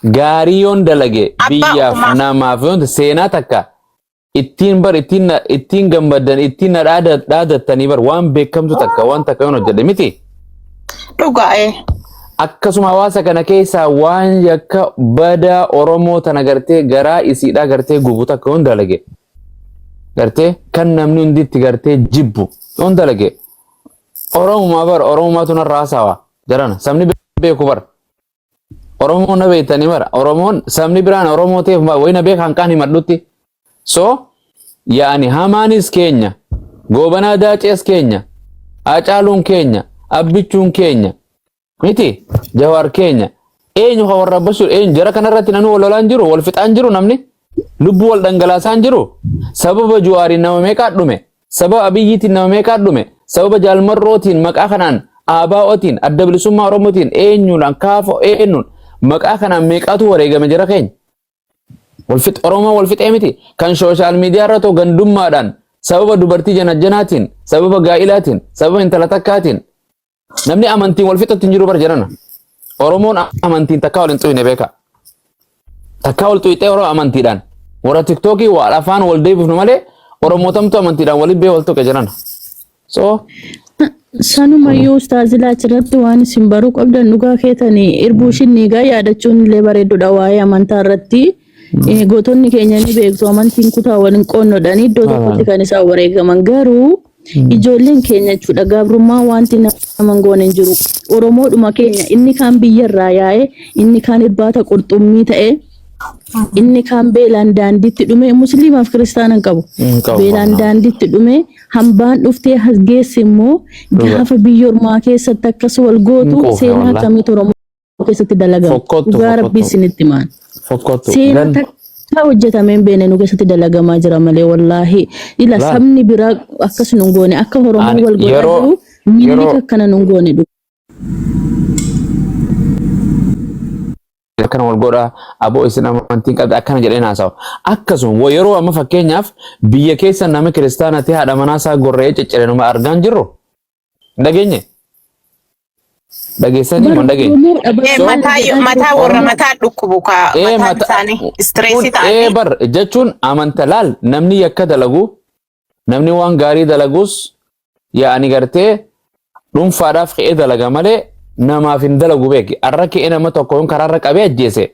gaariyoon dalage biyyaaf namaaf yoon seenaa takka ittiin bar ittiin gammadan ittiin dhaadattanii bar waan beekamtu takka waan takka yoon hojjedhe miti. Dhugaa'ee. Akkasuma hawaasa kana keessaa waan yakka badaa Oromoo tana gartee garaa isiidhaa gartee gubu takka yoon dalage. Gartee kan namni hunditti gartee jibbu yoon dalage. Oromumaa bar Oromumaa tuna raasawa jarana sabni beeku bar. Oromoon na beektanii bar Oromoon sabni biraan Oromoo ta'eef wayna beek hanqaan himadhutti. So yaani hamaanis keenya goobanaa daacees keenya Hacaaluun keenya abbichuun keenya miti Jawaar keenya eenyu haa warra bashur eenyu jara kanarratti nanu wal lolaan jiru wal fixaan jiru namni lubbuu wal dhangalaasaan jiru sababa Jawaariin nama meeqaa dhume sababa Abiyyiitiin nama meeqaa dhume sababa Jaalmarrootiin maqaa kanaan ABO'tiin adda bilisummaa Oromootiin eenyuudhaan kaafoo eenyuun maqaa kanaan meeqaatu wareegame jara keenya. Walfit Oromoo walfixee miti kan social media irra too gandummaadhaan sababa dubartii janajjanaatiin sababa gaa'ilaatiin sababa intala takkaatiin namni amantiin walfixatti hin jiru bar jedhana. Oromoon amantiin takkaa wal hin xuyne beeka. Takkaa wal xuyxee Oromoo amantiidhaan warra TikTokii waa afaan wal deebifnu malee Oromootamtu amantiidhaan waliin bee wal tokko jedhana. So sanumayyuu ustaazilaa achirratti waan isin baruu qabdan dhugaa keetanii irbuu shinniigaa yaadachuun illee bareedudha waa'ee amantaa irratti. Gootonni keenya ni beektu amantiin kutaa waliin qoonnodhaan iddoo tokkotti kan isaan wareegaman garuu ijoolleen keenya jechuudha gabrummaa wanti nama goone hin jiru. Oromoodhuma keenya inni kaan biyyarraa yaa'ee inni kaan irbaata qurxummii ta'ee inni kaan beelaan daandiitti dhume musliimaaf kiristaanaan qabu. Beelaan daandiitti dhume hambaan dhuftee geesse immoo gaafa biyyoormaa keessatti akkas wal gootu seenaa akkamiitu Oromoo keessatti dalagamu. Dhugaa rabbii isinitti maan. Seenaa takka hojjetameen beene nu keessatti dalagamaa jira malee wallaahi ila sabni biraa akkas nu goone akka Oromoo wal godhatu miilli akkana nu goone dhu. Akkana wal godha aboo isin amantiin qabda akkana jedheen haasawu. Akkasuma yeroo amma fakkeenyaaf biyya keessa nama kiristaanaa ta'e haadha manaa isaa gorree ciccire numa argaan jirru. Dhageenye. Dhageessanii mun dhageenye. Mataa warra mataa dhukkubu kaa mataa isaanii istireesii ta'anii. Bar jechuun amanta laal namni yakka dalagu namni waan gaarii dalagus yaa'ani gartee dhuunfaadhaaf qe'ee dalaga malee namaaf hin dalagu beeki. Arra qe'ee nama tokko yoon karaarra qabee ajjeese.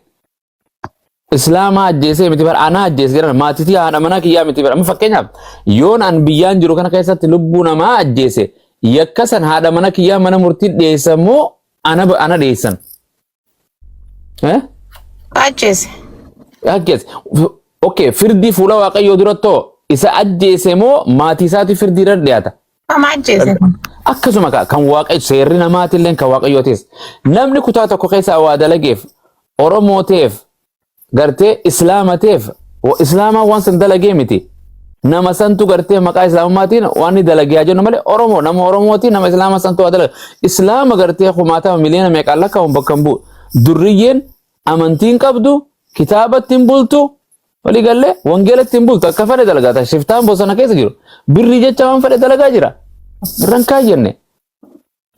Islaamaa ajjeese miti bara anaa ajjeese jedhan maatiitii haadha manaa kiyyaa miti bara. Amma fakkeenyaaf yoon an biyyaan jiru kana keessatti lubbuu namaa ajjeese. Yakka san haadha mana kiyyaa mana murtii dhiyeessan moo ana dhiyeessan? Ajjeese. Ajjeese. Okay, firdii fuula Waaqayyoo duratti isa ajjeese moo maatii isaatu firdii irra dhiyaata? Nama ajjeese. Akkasuma kan Waaqayyo seerri namaatillee kan Waaqayyootis. Namni kutaa tokko keessaa waa dalageef Oromoo ta'eef gartee Islaama ta'eef Islaamaa waan san dalagee miti. Nama santu gartee maqaa Islaamumaatiin waan ni dalagee jennu malee Oromoo nama Oromootiin nama Islaama santu waa dalaga. Islaama gartee kumaatama miliyoona meeqaan lakkaa'uun bakka hin bu'u. Durriyyeen amantiin qabdu kitaabatti hin bultu walii galee wangeelatti hin bultu akka fedhe dalagaa shiftaan bosona keessa jiru. Birrii jecha waan fedhe dalagaa jira. Irraan kaayyenne.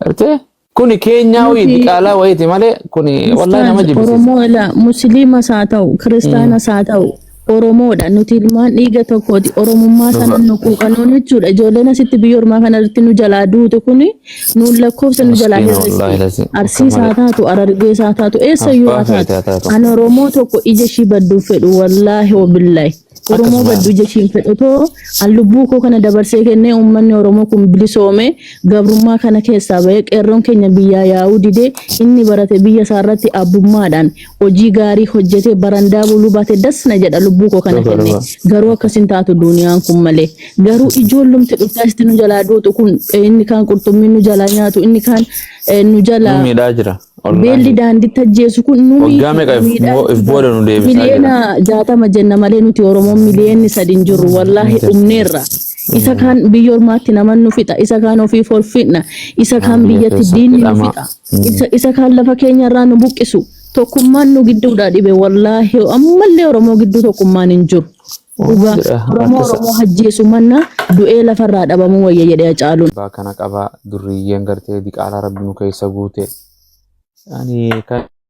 Gartee kuni keenyaa wayii diqaalaa wayiiti malee kuni wallahi nama jibbisiisa. Oromoo ila musliimas haa ta'u kiristaanas haa ta'u. Oromoodha nuti ilmaan dhiiga tokkooti oromummaa sana nu quuqanoon jechuudha ijoolleen asitti biyya ormaa kanarratti nu jalaa duute kuni nuun lakkoofsa nu jalaa hir'ise Arsiis haa taatu Harargees haa taatu eessayyuu haa taatu an Oromoo tokko ija ishii badduuf fedhu wallaahi wabillahi Oromoo baddu ija ishii fedhu too an lubbuu koo kana dabarsee kennee uummanni Oromoo kun bilisoome gabrummaa kana keessaa bahee qeerroon keenya biyyaa yaa'uu didee inni barate biyya isaarratti abbummaadhaan hojii gaarii hojjetee barandaa buluu baate dasna jedha lubbuu koo kana kenne garuu akkasin taatu duuniyaan kun malee garuu ijoollumti dhuftaasitti nu jalaa duutu kun inni kaan qurxummii nu jalaa nyaatu inni kaan nu jalaa miidhaa jira. Beelli daandiitti ajjeesu kun nu miliyoona 60 jenna malee nuti Oromoon miliyoonni 3 hin jirru wallaahi dhumneerra. Isa kaan biyya ormaatti nama nu fixa isa kaan ofii folfidna isa kaan biyyatti diinni nu fixa isa kaan lafa keenya irraa nu buqqisu tokkummaan nu gidduudha dhibe wallaahi ammallee Oromoo gidduu tokkummaan hin jiru. Oromoo hajjeesu manna du'ee lafarraa dhabamuu wayya jedhee Hacaaluun. Kana qaba durriyyeen gartee diqaalaa rabbi nu keessa guute. Yani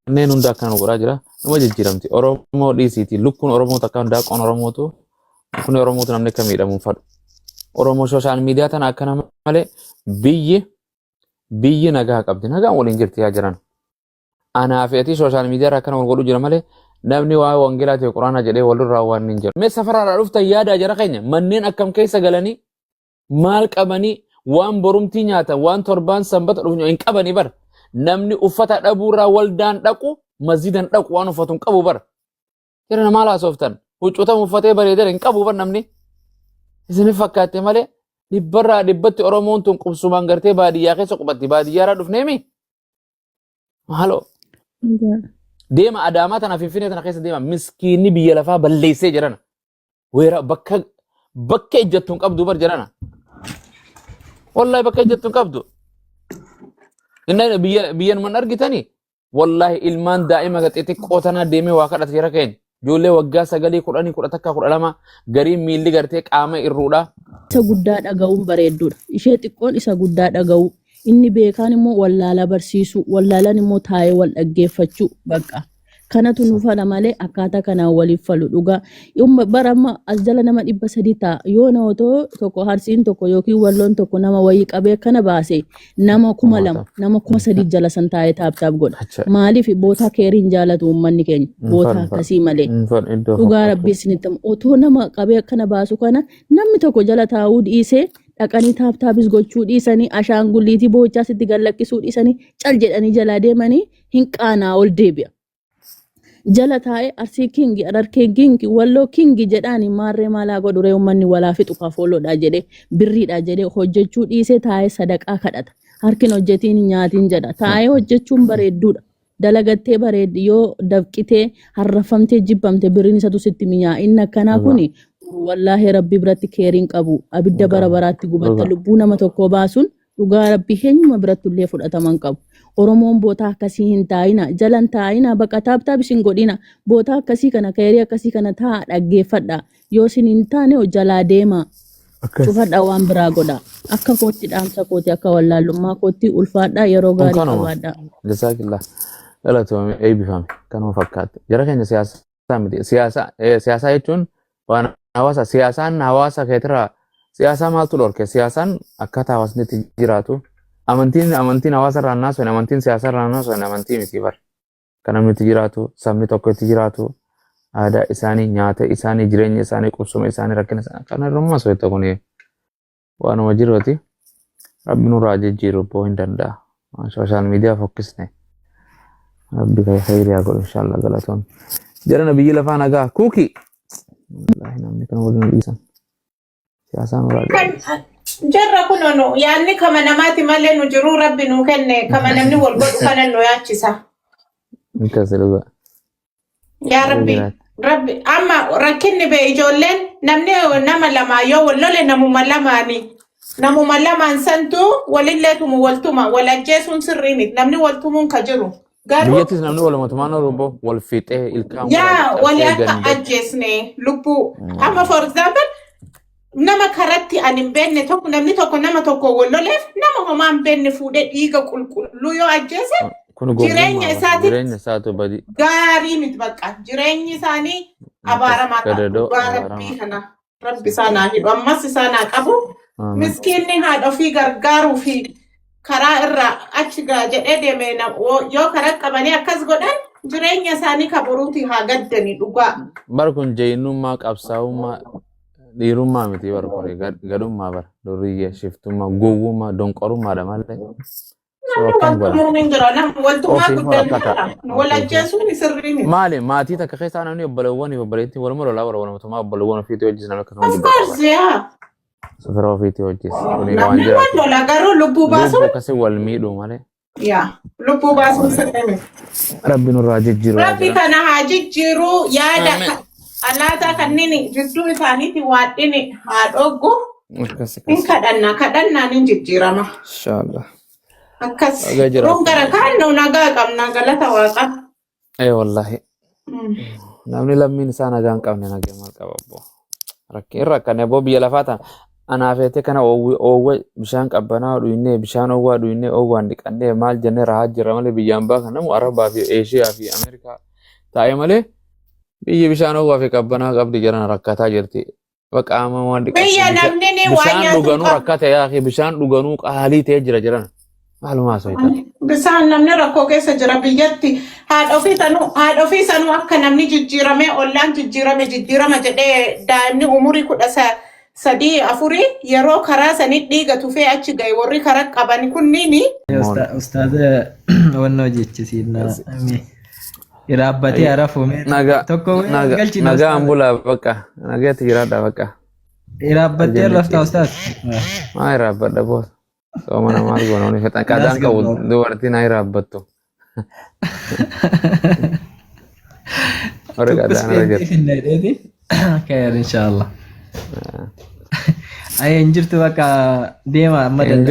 manneen hunda akkaan godhaa jira. Nama jijjiiramti. Oromoo dhiisiiti. Lukkuun Oromoo takkaan daaqoon Oromootu. Kun Oromootu namni akka miidhamuun fadhu. Oromoo sooshaal miidiyaa tana akkana malee biyyi nagaa qabdi. Nagaan waliin jirti yaa jiran. Anaa fi ati sooshaal miidiyaa akkana wal godhu jira malee namni waa wangeelaa ta'e quraana jedhee walirraa waan hin jiru. Mee safararraa dhuftan yaada jara keenya manneen akkam keessa galanii maal qabanii waan borumtii nyaatan waan torbaan sanbata dhufu hin qabanii bar. Namni uffata dhabuurraa waldaan dhaqu masjidan dhaqu waan uffatu hin qabu bar. Jira maal haasoftan huccuutam uffatee bareedee hin qabu bar namni. Isin fakkaatte malee dhibbarraa dhibbatti Oromoon tun qubsumaan gartee baadiyyaa keessa qubatti baadiyyaarraa dhufneemi. Maaloo. Deema Adaamaa tana Finfinnee tana keessa deema miskiinni biyya lafaa balleessee jirana. Weera bakka ejjattuun qabdu bar jirana. Wallahi bakka ejjattuun qabdu. Inna biyyan man argitani. Wallahi ilmaan daa'ima xixiqqoo tana deemee waa kadhata jira keenya. Ijoollee waggaa 9 10 11 12 gariin miilli gartee qaama irruudha. Isa guddaa dhaga'uun bareedduudha. Ishee xiqqoon isa guddaa dhaga'u. Inni beekaan immoo wallaala barsiisu, wallaalan immoo taa'ee wal dhaggeeffachuu bakka. Kanatu nu fala malee akkaataa kanaan waliif falu dhugaa. Baramma as jala nama 300 ta'a. Yoo namoota tokko harsiin tokko yookiin walloon tokko nama wayii qabee kana baase nama 2,000 nama 3,000 jala san taa'ee taaptaap godha. Maaliif bootaa keeriin jaalatu uummanni keenya bootaa akkasii malee. Dhugaa rabbii isinitti otoo nama qabee kana baasu kana namni tokko jala taa'uu dhiisee dhaqanii taaptaapis gochuu dhiisanii ashaangulliitii boochaa sitti gallakkisuu dhiisanii cal jedhanii jalaa deemanii hin qaanaa ol deebi'a. Jala taa'ee arsii kingi ararkee kingi walloo kingi jedhaani maarree maalaa godhuree uummanni walaa fixu kafooloodha jedhee birriidha jedhee hojjechuu dhiisee taa'ee sadaqaa kadhata. Harkin hojjetiin nyaatiin jedha. Taa'ee hojjechuun bareedduudha. Dalagattee bareeddi yoo dabqitee harrafamtee jibbamte birriin isatu sitti mi'aa. Inni akkanaa kuni wallahi rabbi biratti keeriin qabu. Abidda bara baraatti gubatta lubbuu nama tokko baasuun dhugaa rabbi eenyuma biratti illee fudhataman qabu. Oromoon bootaa akkasii hin taa'ina jalan taa'ina bakka taaptaap isin godhina bootaa akkasii kana keerii akkasii kana ta'a dhaggeeffadha yoo isin hin taane jalaa deema cufadha waan biraa godha akka kootti dhaamsa kooti akka wallaalummaa kootti ulfaadha yeroo gaarii qabaadha. Jazaakillah galatoomee eebbifame kanuma fakkaate jara keenya siyaasaa miti siyaasaa jechuun waan hawaasa siyaasaan hawaasa keetirraa siyaasaa maaltu dhorke siyaasaan akkaataa hawaasni itti jiraatu. Amantiin hawaasa irraa naasuun amantiin siyaasa irraa naasuun amantii miti bar. Kan namni itti jiraatu sabni tokko itti jiraatu aadaa isaanii nyaata isaanii jireenya isaanii qubsuma isaanii rakkina isaanii kan irraa so'eetta kun waanuma jiruuti. Rabbi nurraa jijjiiru boo hin danda'a. Sooshaal miidiyaa fokkisne. Rabbi khayriyaa godhu inshallah galatoon. Jarana biyyi lafaa nagaa kuuki. Wallahi namni kana waliin dhiisan. Siyaasaan nurraa Jarra kunono yaanni kama namaati malee nu jiru rabbi nu kenne kama namni wal godhu kana nu yaachisa. Nkasiluga. Yaa rabbi amma rakkinni be ijoolleen namni nama lama yoo wallole namuma lamaan santu walilleetumu waltuma walajjeesuun sirrii miti namni waltumuun ka jiru. Biyyattis namni walumatumaan Oromoo wal fiixee ilkaan yaa wali akka ajjeesne lubbuu amma for example nama karatti anin benne tokko namni tokko nama tokko walloleef nama homaa hin benne fuudhee dhiiga qulqulluu yoo ajjeese jireenya isaatu badi gaarii miti bakka jireenyi isaanii abaaramaa qabu rabbii kana rabbi isaanaa hidhu ammas isaanaa qabu miskiinni haadha ofii gargaaruu fi karaa irraa achi jedhee deeme yoo karaa qabanii akkas godhan jireenya isaanii kaburuuti haa gaddanii dhugaa. Bar kun jeenummaa qabsaa'ummaa dhiirummaa miti bar kun gadummaa bar durriyyee shiftummaa gowwummaa donqorummaadha malee. Maali maatii takka keessaa namni obbolawwan obboleettii walumaa lolaa walumatumaa obbolawwan ofiitii hojjetan akkasuma hojjetan. Safara ofiitii hojjetan. Namni waan lola garuu lubbuu baasuun. Lubbuu akkasii wal miidhuu malee. Yaa lubbuu baasuun sirrii. Rabbi nurraa jijjiiru. Rabbi kana haa jijjiiru yaada. Alaata kanneen jidduu isaaniitti waadhini haa dhoggu. Hin kadhannaan hin jijjiirama. Inshallah. Akkas. Rungara kaannu nagaa qabna galata waaqa. Wallahi. Namni lammiin isaa nagaa hin qabne nagaa maal qaba abbo. Irra akkana abbo biyya lafaa ta'an أنا فيتي كان أو بشان كبنا دوينه بشان أو دوينه أو عندك أني مال جنة راحت جرامله بيجامبا كنا مو عرب في إيشيا في أمريكا تاي ماله بيجي بشان أو في كبنا قبل جرنا ركعتا جرتي بقى أما ما عندك Biyya namni ni waa بشان nyaatu لغانو qabu. ركعتا يا أخي بشان لغانو أهلي تيجرا جرنا معلومة ما سويتها Bisaan namni rakkoo keessa jira biyyatti. Haadha ofii sanuu akka namni jijjiirame ollaan jijjiirama jedhee daa'imni umurii 13 yeroo karaa sanii dhiiga tufee achi ga'e warri karaa qaban kunniini. Ustaaz wannoo jechisiidna iraabbatee arafume tokko galchina naga ambula baka naga tirada baka iraabbatee rafta ustaaz ما يرابط دبوس سو mana mal gono ni fetan kadang kau duarti na irabatto ore kadang raja خير ان شاء الله اي انجرت بقى ديما مدد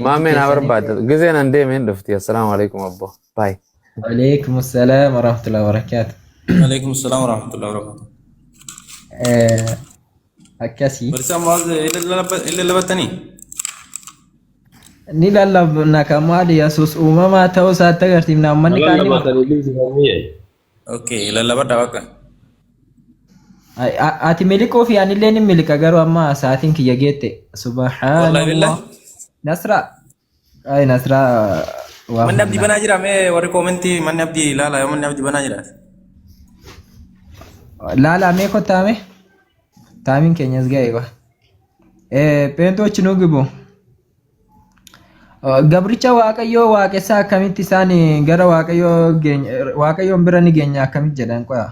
ما من أبرباد جزينا ندي من دفتي السلام عليكم أبو باي وعليكم السلام ورحمة الله وبركاته وعليكم السلام ورحمة الله وبركاته أكاسي برسام واز إلا لبتني نيلا لبنا كمال يسوس ما توسع تغرتي من أمني كاني أوكي إلا لبتا وكا ati milikoo fi anillee ni milika garuu amma sa'aatiin kiyya geette subhanallah nasra ay nasra من نبدي بناجرة مي وري كومنتي من نبدي لا لا من نبدي بناجرة laala mee kottaame taamin keenyas ga'e kwa peentoo chinugibu gabricha waaqayyoo waaqessaa akkamitti isaan gara waaqayyoon bira ni geenya akkamitti jedhan qoya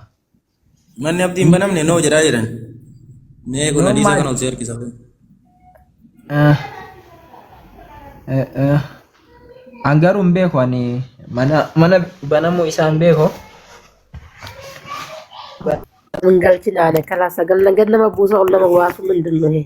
من نبدي بنامني نو جرا جران مي كنا ديسا كنا سير كيسا angaru mbeko ani mana banamu isaan beeko እንገልችላለ ከላሰ ገለገለ መቡሰ ወለ መዋሱ ምንድነው ይሄ